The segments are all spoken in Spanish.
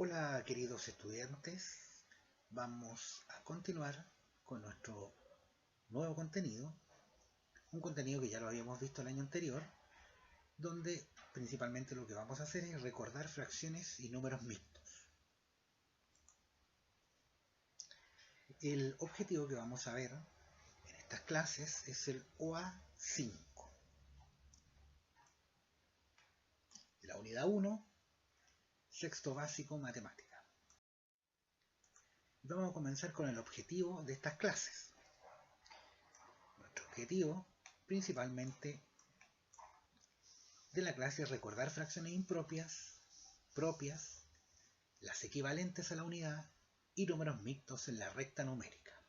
Hola queridos estudiantes, vamos a continuar con nuestro nuevo contenido, un contenido que ya lo habíamos visto el año anterior, donde principalmente lo que vamos a hacer es recordar fracciones y números mixtos. El objetivo que vamos a ver en estas clases es el OA5, la unidad 1, sexto básico matemática. Vamos a comenzar con el objetivo de estas clases. Nuestro objetivo principalmente de la clase es recordar fracciones impropias, propias, las equivalentes a la unidad y números mixtos en la recta numérica.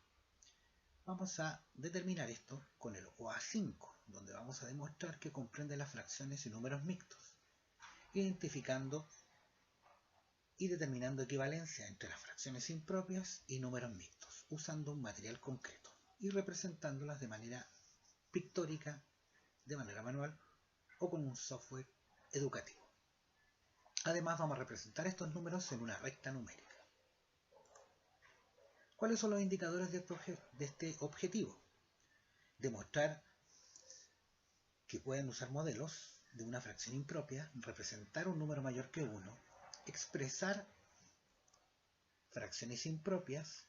Vamos a determinar esto con el OA5, donde vamos a demostrar que comprende las fracciones y números mixtos, identificando y determinando equivalencia entre las fracciones impropias y números mixtos, usando un material concreto y representándolas de manera pictórica, de manera manual o con un software educativo. Además vamos a representar estos números en una recta numérica. ¿Cuáles son los indicadores de este objetivo? Demostrar que pueden usar modelos de una fracción impropia, representar un número mayor que 1, expresar fracciones impropias,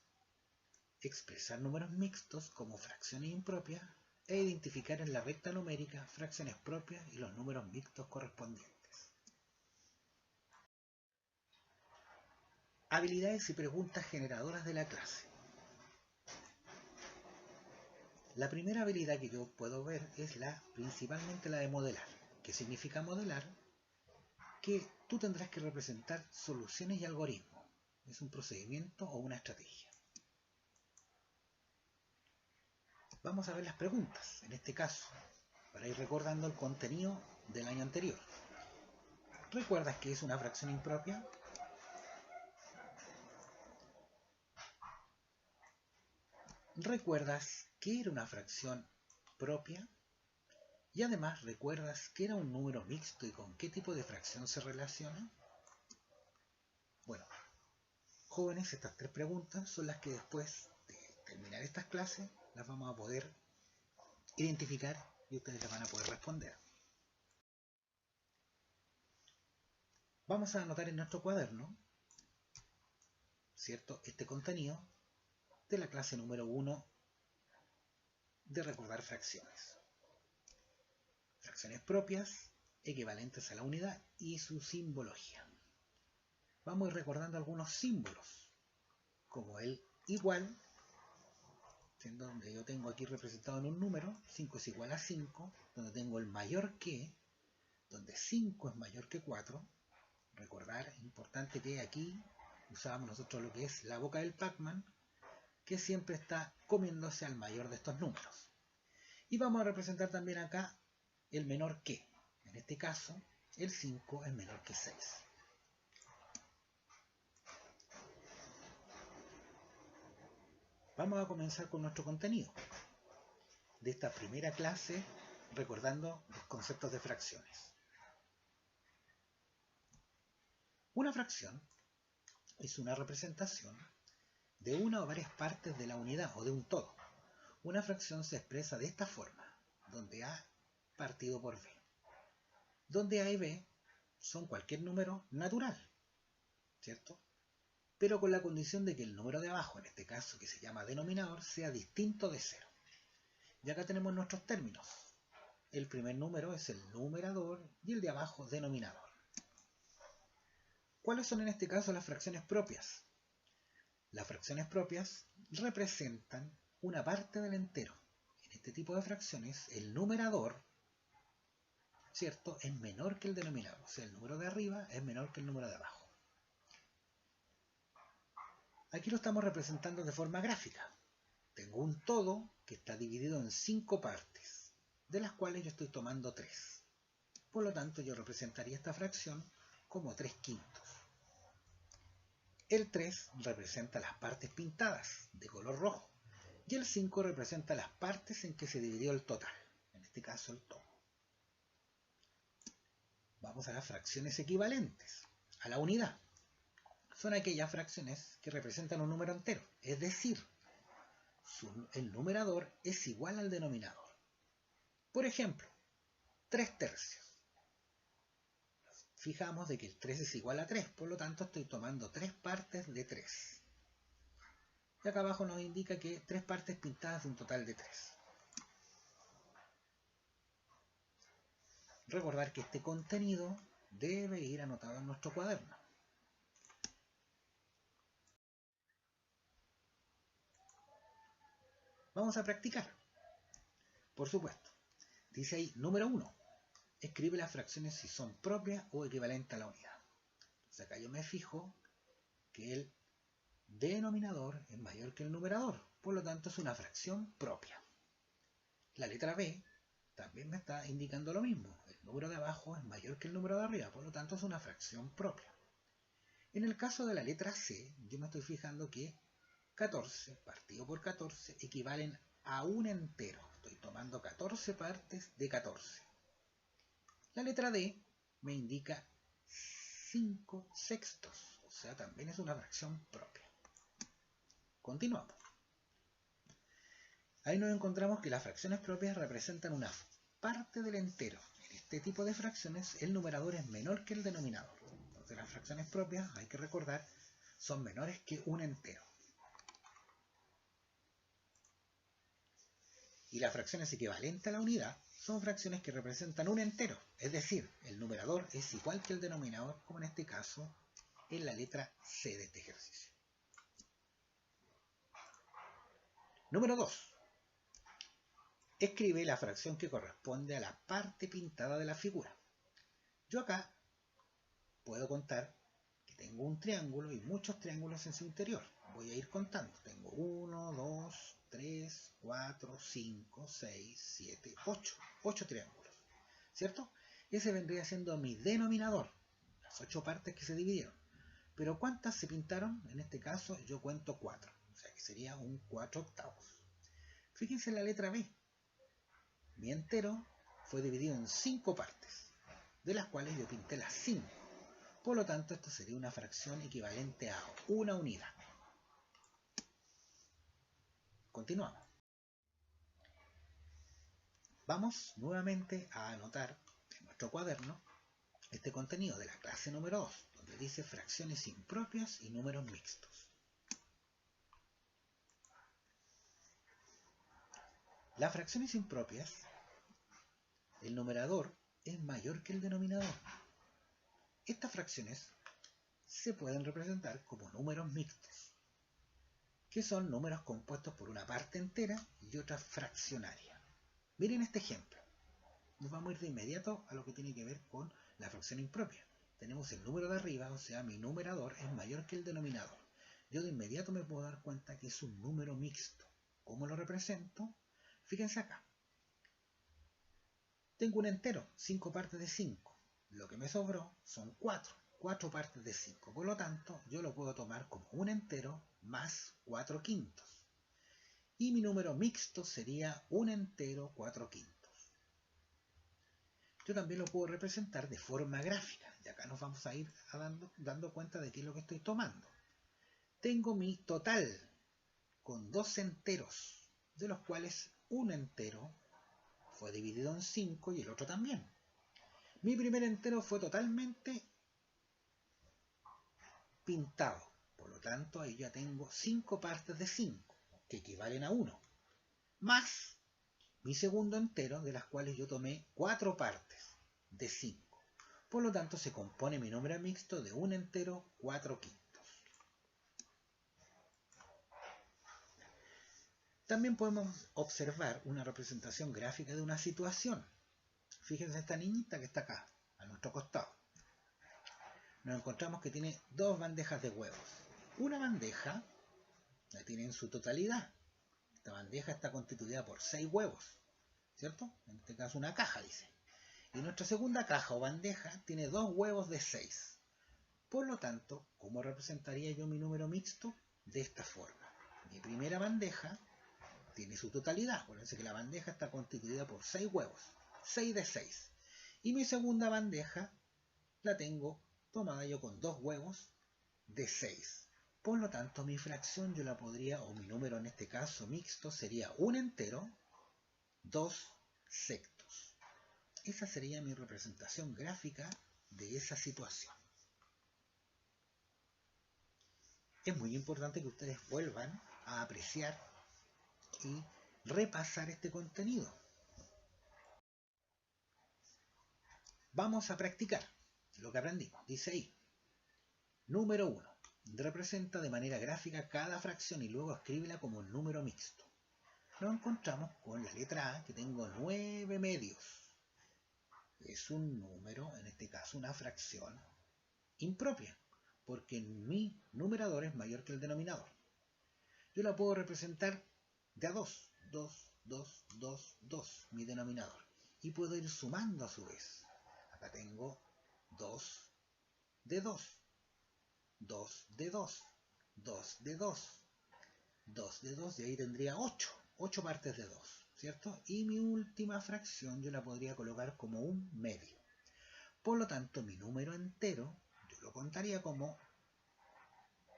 expresar números mixtos como fracciones impropias e identificar en la recta numérica fracciones propias y los números mixtos correspondientes. Habilidades y preguntas generadoras de la clase. La primera habilidad que yo puedo ver es principalmente la de modelar. ¿Qué significa modelar? Que tú tendrás que representar soluciones y algoritmos. Es un procedimiento o una estrategia. Vamos a ver las preguntas, en este caso, para ir recordando el contenido del año anterior. ¿Recuerdas qué es una fracción impropia? ¿Recuerdas qué era una fracción propia? Y además, ¿recuerdas qué era un número mixto y con qué tipo de fracción se relaciona? Bueno, jóvenes, estas tres preguntas son las que después de terminar estas clases las vamos a poder identificar y ustedes las van a poder responder. Vamos a anotar en nuestro cuaderno, ¿cierto?, este contenido de la clase número 1 de recordar fracciones. Fracciones propias, equivalentes a la unidad y su simbología. Vamos a ir recordando algunos símbolos, como el igual, siendo donde yo tengo aquí representado en un número, 5 es igual a 5, donde tengo el mayor que, donde 5 es mayor que 4. Recordar, es importante que aquí usábamos nosotros lo que es la boca del Pac-Man, que siempre está comiéndose al mayor de estos números. Y vamos a representar también acá el menor que. En este caso, el 5 es menor que 6. Vamos a comenzar con nuestro contenido de esta primera clase, recordando los conceptos de fracciones. Una fracción es una representación de una o varias partes de la unidad o de un todo. Una fracción se expresa de esta forma, donde A partido por B, donde A y B son cualquier número natural, ¿cierto? Pero con la condición de que el número de abajo, en este caso que se llama denominador, sea distinto de 0. Y acá tenemos nuestros términos. El primer número es el numerador y el de abajo denominador. ¿Cuáles son en este caso las fracciones propias? Las fracciones propias representan una parte del entero. En este tipo de fracciones, el numerador, ¿cierto?, es menor que el denominador. O sea, el número de arriba es menor que el número de abajo. Aquí lo estamos representando de forma gráfica. Tengo un todo que está dividido en 5 partes, de las cuales yo estoy tomando 3. Por lo tanto, yo representaría esta fracción como 3/5. El 3 representa las partes pintadas de color rojo y el 5 representa las partes en que se dividió el total, en este caso el todo. Vamos a las fracciones equivalentes a la unidad. son aquellas fracciones que representan un número entero, es decir, el numerador es igual al denominador. Por ejemplo, 3/3. Fijamos de que el 3 es igual a 3, por lo tanto estoy tomando 3 partes de 3. Y acá abajo nos indica que 3 partes pintadas de un total de 3. Recordar que este contenido debe ir anotado en nuestro cuaderno. Vamos a practicar. Por supuesto. Dice ahí, número 1. Escribe las fracciones si son propias o equivalentes a la unidad. Entonces acá yo me fijo que el denominador es mayor que el numerador. Por lo tanto es una fracción propia. La letra B también me está indicando lo mismo. El número de abajo es mayor que el número de arriba. Por lo tanto es una fracción propia. En el caso de la letra C, yo me estoy fijando que 14 partido por 14 equivalen a un entero. Estoy tomando 14 partes de 14. La letra D me indica 5/6, o sea, también es una fracción propia. Continuamos. Ahí nos encontramos que las fracciones propias representan una parte del entero. En este tipo de fracciones el numerador es menor que el denominador. Entonces las fracciones propias, hay que recordar, son menores que un entero. Y las fracciones equivalentes a la unidad son fracciones que representan un entero, es decir, el numerador es igual que el denominador, como en este caso en la letra C de este ejercicio. Número 2. Escribe la fracción que corresponde a la parte pintada de la figura. Yo acá puedo contar que tengo un triángulo y muchos triángulos en su interior. Voy a ir contando. Tengo 1, 2, 3, 4, 5, 6, 7, 8. 8 triángulos. ¿Cierto? Ese vendría siendo mi denominador. Las 8 partes que se dividieron. Pero ¿cuántas se pintaron? En este caso yo cuento 4. O sea que sería un 4/8. Fíjense en la letra B. Mi entero fue dividido en 5 partes, de las cuales yo pinté las 5. Por lo tanto, esto sería una fracción equivalente a una unidad. Continuamos. Vamos nuevamente a anotar en nuestro cuaderno este contenido de la clase número 2, donde dice fracciones impropias y números mixtos. Las fracciones impropias, el numerador es mayor que el denominador. Estas fracciones se pueden representar como números mixtos, que son números compuestos por una parte entera y otra fraccionaria. Miren este ejemplo. Nos vamos a ir de inmediato a lo que tiene que ver con la fracción impropia. Tenemos el número de arriba, o sea, mi numerador es mayor que el denominador. Yo de inmediato me puedo dar cuenta que es un número mixto. ¿Cómo lo represento? Fíjense acá. Tengo un entero, 5 partes de 5. Lo que me sobró son 4. 4 partes de 5. Por lo tanto, yo lo puedo tomar como un entero más 4/5. Y mi número mixto sería un entero 4/5. Yo también lo puedo representar de forma gráfica. Y acá nos vamos a ir dando cuenta de qué es lo que estoy tomando. Tengo mi total con 2 enteros, de los cuales un entero fue dividido en 5 y el otro también. Mi primer entero fue totalmente pintado. Por lo tanto, ahí ya tengo 5 partes de 5, que equivalen a 1. Más mi segundo entero, de las cuales yo tomé 4 partes de 5. Por lo tanto, se compone mi número mixto de un entero 4/5. También podemos observar una representación gráfica de una situación. Fíjense esta niñita que está acá, a nuestro costado. Nos encontramos que tiene 2 bandejas de huevos. Una bandeja la tiene en su totalidad. Esta bandeja está constituida por 6 huevos, ¿cierto? En este caso una caja, dice. Y nuestra segunda caja o bandeja tiene 2 huevos de 6. Por lo tanto, ¿cómo representaría yo mi número mixto? De esta forma. Mi primera bandeja tiene su totalidad. Acuérdense que la bandeja está constituida por 6 huevos. 6 de 6. Y mi segunda bandeja la tengo tomada yo con 2 huevos de 6. Por lo tanto, mi fracción yo la podría, o mi número en este caso mixto, sería un entero, 2 sextos. Esa sería mi representación gráfica de esa situación. Es muy importante que ustedes vuelvan a apreciar y repasar este contenido. Vamos a practicar lo que aprendimos. Dice ahí, número 1. Representa de manera gráfica cada fracción y luego escríbela como un número mixto. Nos encontramos con la letra A, que tengo 9 medios. Es un número, en este caso una fracción impropia, porque mi numerador es mayor que el denominador. Yo la puedo representar de a 2, 2, 2, 2, 2, mi denominador. Y puedo ir sumando a su vez. Acá tengo 2 de 2, 2 de 2, 2 de 2, 2 de 2, y ahí tendría 8 partes de 2, ¿cierto? Y mi última fracción yo la podría colocar como un medio. Por lo tanto, mi número entero yo lo contaría como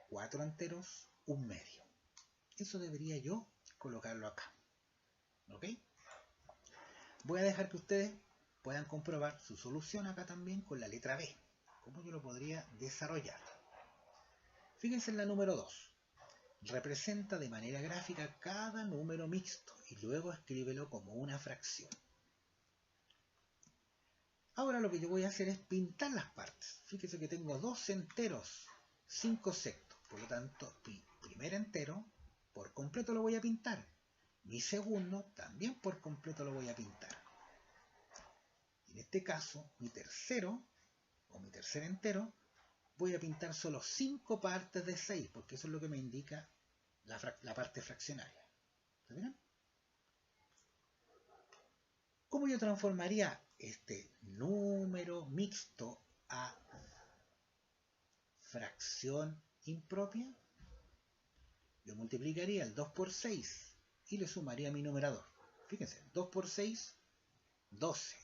4 enteros, un medio. Eso debería yo colocarlo acá. ¿Ok? Voy a dejar que ustedes puedan comprobar su solución acá también con la letra B. ¿Cómo yo lo podría desarrollar? Fíjense en la número 2. Representa de manera gráfica cada número mixto y luego escríbelo como una fracción. Ahora lo que yo voy a hacer es pintar las partes. Fíjense que tengo 2 enteros, 5 sextos. Por lo tanto, mi primer entero por completo lo voy a pintar. Mi segundo también por completo lo voy a pintar. En este caso, mi tercero, o mi tercer entero, voy a pintar solo 5 partes de 6, porque eso es lo que me indica la parte fraccionaria. ¿Se miran? ¿Cómo yo transformaría este número mixto a fracción impropia? Yo multiplicaría el 2 por 6 y le sumaría a mi numerador. Fíjense, 2 por 6, 12,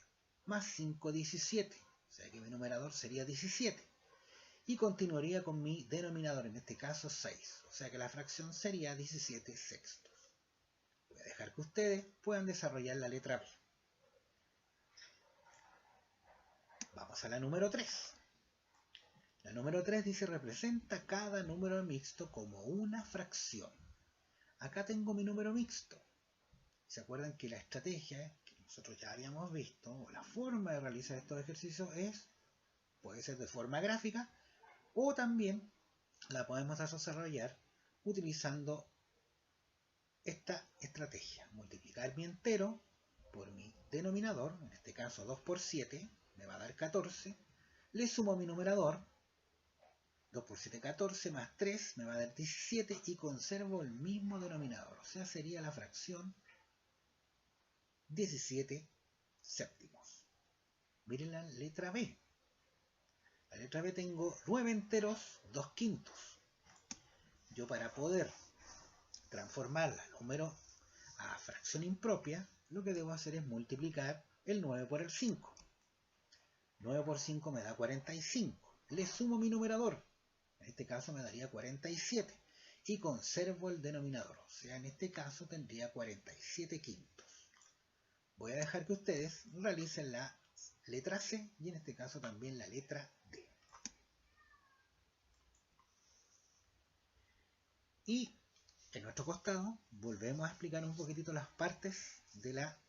más 5, 17. O sea que mi numerador sería 17. Y continuaría con mi denominador, en este caso 6. O sea que la fracción sería 17 sextos. Voy a dejar que ustedes puedan desarrollar la letra B. Vamos a la número 3. La número 3 dice representa cada número mixto como una fracción. Acá tengo mi número mixto. ¿Se acuerdan que la estrategia que nosotros ya habíamos visto, o la forma de realizar estos ejercicios puede ser de forma gráfica, o también la podemos desarrollar utilizando esta estrategia? Multiplicar mi entero por mi denominador, en este caso 2 por 7, me va a dar 14, le sumo a mi numerador, 2 por 7, 14, más 3, me va a dar 17 y conservo el mismo denominador. O sea, sería la fracción 17 séptimos. Miren la letra B. La letra B tengo 9 enteros, 2 quintos. Yo para poder transformarla a fracción impropia, lo que debo hacer es multiplicar el 9 por el 5. 9 por 5 me da 45. Le sumo mi numerador. En este caso me daría 47. Y conservo el denominador. O sea, en este caso tendría 47 quintos. Voy a dejar que ustedes realicen la letra C y en este caso también la letra D. Y en nuestro costado volvemos a explicar un poquitito las partes de la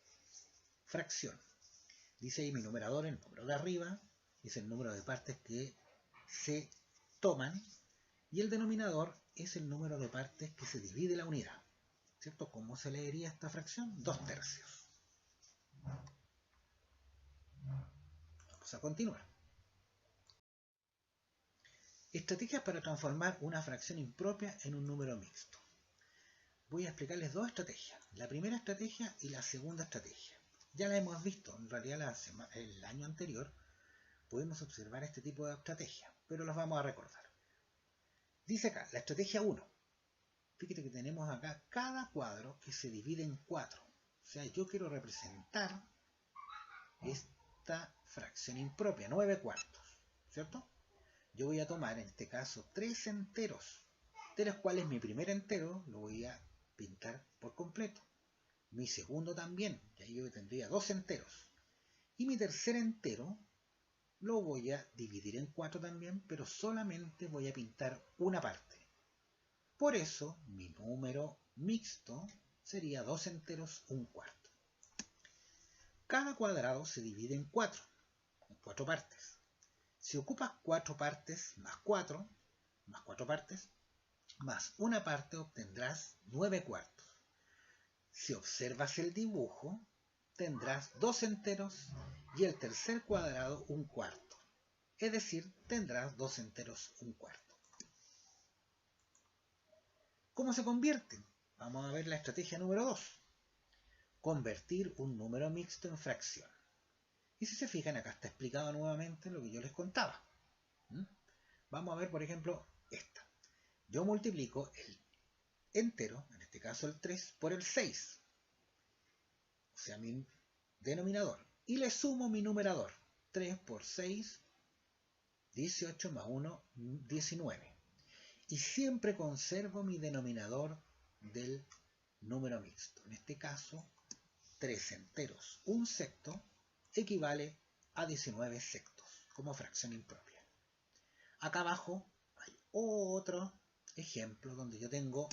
fracción. Dice ahí mi numerador, el número de arriba, es el número de partes que se toman, y el denominador es el número de partes que se divide la unidad. ¿Cierto? ¿Cómo se leería esta fracción? 2 tercios. Vamos a continuar. Estrategias para transformar una fracción impropia en un número mixto. Voy a explicarles dos estrategias. La primera estrategia y la segunda estrategia. Ya la hemos visto, en realidad el año anterior pudimos observar este tipo de estrategias, pero las vamos a recordar. Dice acá, la estrategia 1. Fíjate que tenemos acá cada cuadro que se divide en 4. O sea, yo quiero representar esta fracción impropia, 9 cuartos, ¿cierto? yo voy a tomar en este caso 3 enteros, de los cuales mi primer entero lo voy a pintar por completo. Mi segundo también, y ahí yo tendría 2 enteros. Y mi tercer entero lo voy a dividir en 4 también, pero solamente voy a pintar una parte. Por eso mi número mixto sería 2 enteros, 1/4. Cada cuadrado se divide en 4 partes. Si ocupas 4 partes más 4 partes, más una parte, obtendrás 9/4. Si observas el dibujo, tendrás 2 enteros y el tercer cuadrado 1/4. Es decir, tendrás 2 enteros 1/4. ¿Cómo se convierten? Vamos a ver la estrategia número 2. Convertir un número mixto en fracción. Y si se fijan, acá está explicado nuevamente lo que yo les contaba. Vamos a ver, por ejemplo, esta. Yo multiplico el entero, en este caso el 3, por el 6. O sea, mi denominador. Y le sumo mi numerador. 3 por 6, 18 más 1, 19. Y siempre conservo mi denominador del número mixto. En este caso, 3 enteros, 1/6 equivale a 19 sextos como fracción impropia. Acá abajo hay otro ejemplo donde yo tengo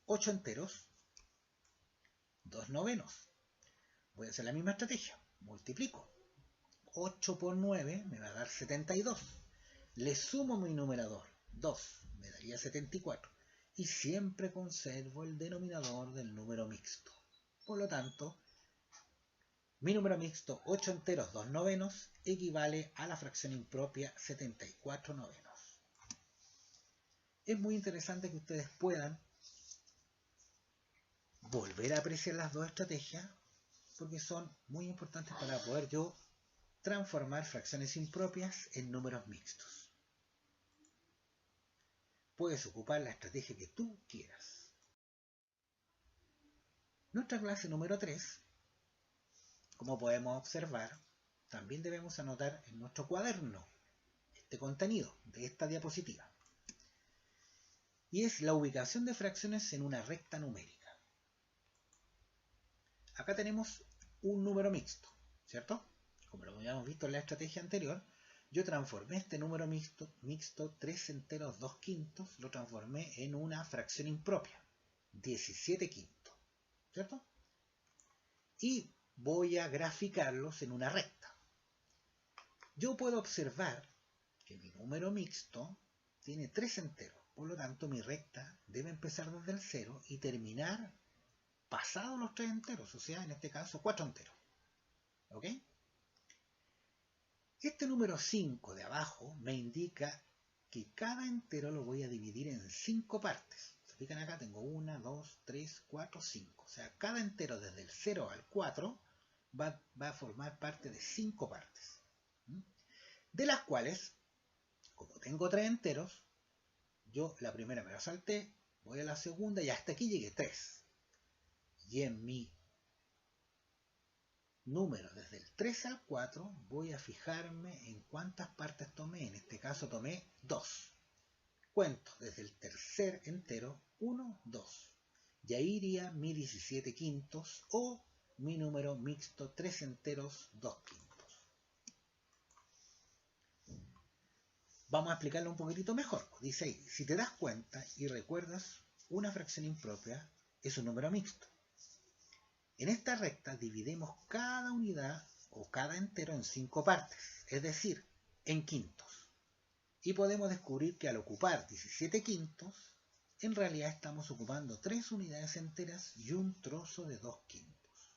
8 enteros, 2 novenos. Voy a hacer la misma estrategia. Multiplico. 8 por 9 me va a dar 72. Le sumo mi numerador, 2, me daría 74. Y siempre conservo el denominador del número mixto. Por lo tanto, mi número mixto 8 enteros 2 novenos equivale a la fracción impropia 74 novenos. Es muy interesante que ustedes puedan volver a apreciar las dos estrategias porque son muy importantes para poder yo transformar fracciones impropias en números mixtos. Puedes ocupar la estrategia que tú quieras. Nuestra clase número 3, como podemos observar, también debemos anotar en nuestro cuaderno este contenido de esta diapositiva. Y es la ubicación de fracciones en una recta numérica. Acá tenemos un número mixto, ¿cierto? Como lo habíamos visto en la estrategia anterior, yo transformé este número mixto 3 enteros 2 quintos, lo transformé en una fracción impropia, 17 quintos, ¿cierto? Y voy a graficarlos en una recta. Yo puedo observar que mi número mixto tiene 3 enteros, por lo tanto mi recta debe empezar desde el 0 y terminar pasados los 3 enteros, o sea, en este caso 4 enteros. ¿Ok? Este número 5 de abajo me indica que cada entero lo voy a dividir en 5 partes. ¿Se fijan acá? Tengo 1, 2, 3, 4, 5. O sea, cada entero desde el 0 al 4 va a formar parte de 5 partes. De las cuales, como tengo 3 enteros, yo la primera me la salté, voy a la segunda y hasta aquí llegué 3. Y en mi número desde el 3 al 4 voy a fijarme en cuántas partes tomé. En este caso tomé 2. Cuento desde el tercer entero 1, 2. Y ahí iría mi 17 quintos o mi número mixto 3 enteros 2 quintos. Vamos a explicarlo un poquitito mejor. Dice ahí, si te das cuenta y recuerdas, una fracción impropia es un número mixto. En esta recta dividimos cada unidad o cada entero en 5 partes, es decir, en quintos. Y podemos descubrir que al ocupar 17 quintos, en realidad estamos ocupando 3 unidades enteras y un trozo de 2 quintos.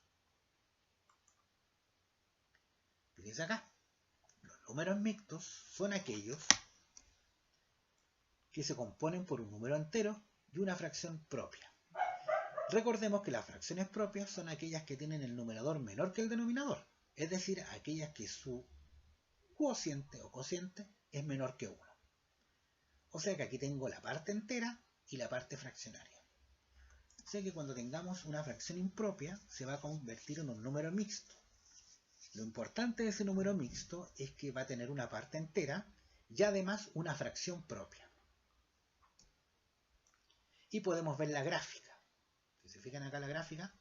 Fíjense acá, los números mixtos son aquellos que se componen por un número entero y una fracción propia. Recordemos que las fracciones propias son aquellas que tienen el numerador menor que el denominador, es decir, aquellas que su cociente o cociente es menor que 1. O sea que aquí tengo la parte entera y la parte fraccionaria. O sea que cuando tengamos una fracción impropia se va a convertir en un número mixto. Lo importante de ese número mixto es que va a tener una parte entera y además una fracción propia. Y podemos ver la gráfica. Si se fijan acá la gráfica,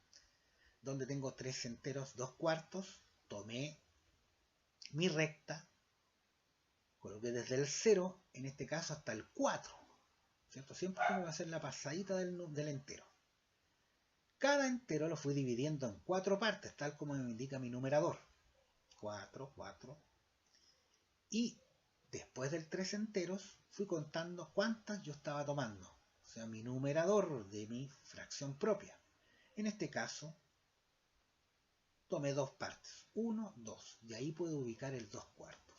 donde tengo 3 enteros 2 cuartos, tomé mi recta, coloqué desde el 0, en este caso hasta el 4, ¿cierto? Siempre tengo que hacer la pasadita del entero. Cada entero lo fui dividiendo en 4 partes, tal como me indica mi numerador. 4, 4. Y después del 3 enteros, fui contando cuántas yo estaba tomando. O sea, mi numerador de mi fracción propia. En este caso, tomé 2 partes. 1, 2. Y ahí puedo ubicar el 2 cuartos.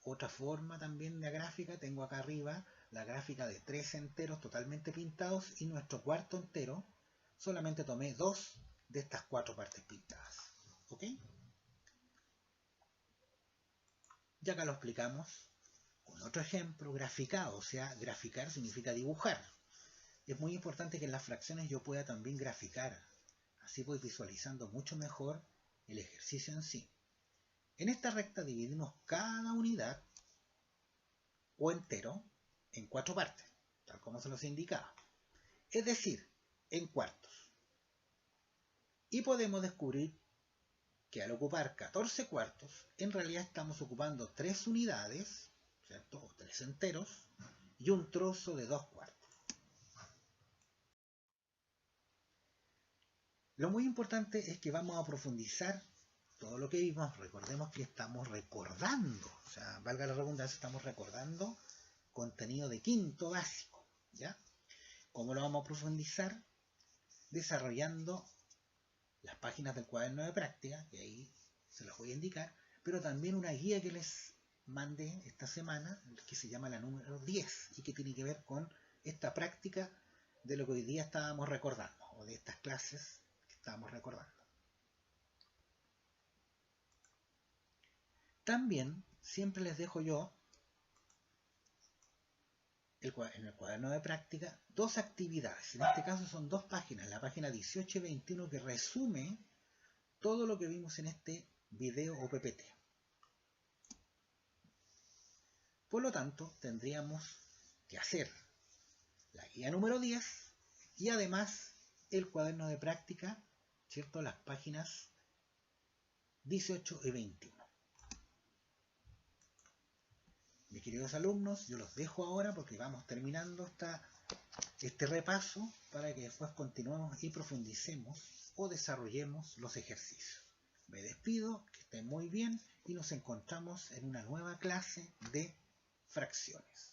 Otra forma también de gráfica, tengo acá arriba la gráfica de 3 enteros totalmente pintados y nuestro cuarto entero. Solamente tomé 2 de estas 4 partes pintadas. ¿Ok? Y acá lo explicamos con otro ejemplo graficado. O sea, graficar significa dibujar. Es muy importante que en las fracciones yo pueda también graficar. Así voy visualizando mucho mejor el ejercicio en sí. En esta recta dividimos cada unidad o entero en 4 partes, tal como se los indicaba. Es decir, en cuartos. Y podemos descubrir que al ocupar 14 cuartos, en realidad estamos ocupando 3 unidades, ¿cierto? O 3 enteros, y un trozo de 2 cuartos. Lo muy importante es que vamos a profundizar todo lo que vimos. Recordemos que estamos recordando, o sea, valga la redundancia, estamos recordando contenido de quinto básico, ¿ya? ¿Cómo lo vamos a profundizar? Desarrollando las páginas del cuaderno de práctica, que ahí se las voy a indicar, pero también una guía que les mandé esta semana, que se llama la número 10, y que tiene que ver con esta práctica de lo que hoy día estábamos recordando, o de estas clases que estábamos recordando. También siempre les dejo yo en el cuaderno de práctica 2 actividades. En este caso son 2 páginas, la página 18 y 21, que resume todo lo que vimos en este video o PPT. Por lo tanto, tendríamos que hacer la guía número 10 y además el cuaderno de práctica, ¿cierto? Las páginas 18 y 21. Mis queridos alumnos, yo los dejo ahora porque vamos terminando este repaso para que después continuemos y profundicemos o desarrollemos los ejercicios. Me despido, que estén muy bien y nos encontramos en una nueva clase de fracciones.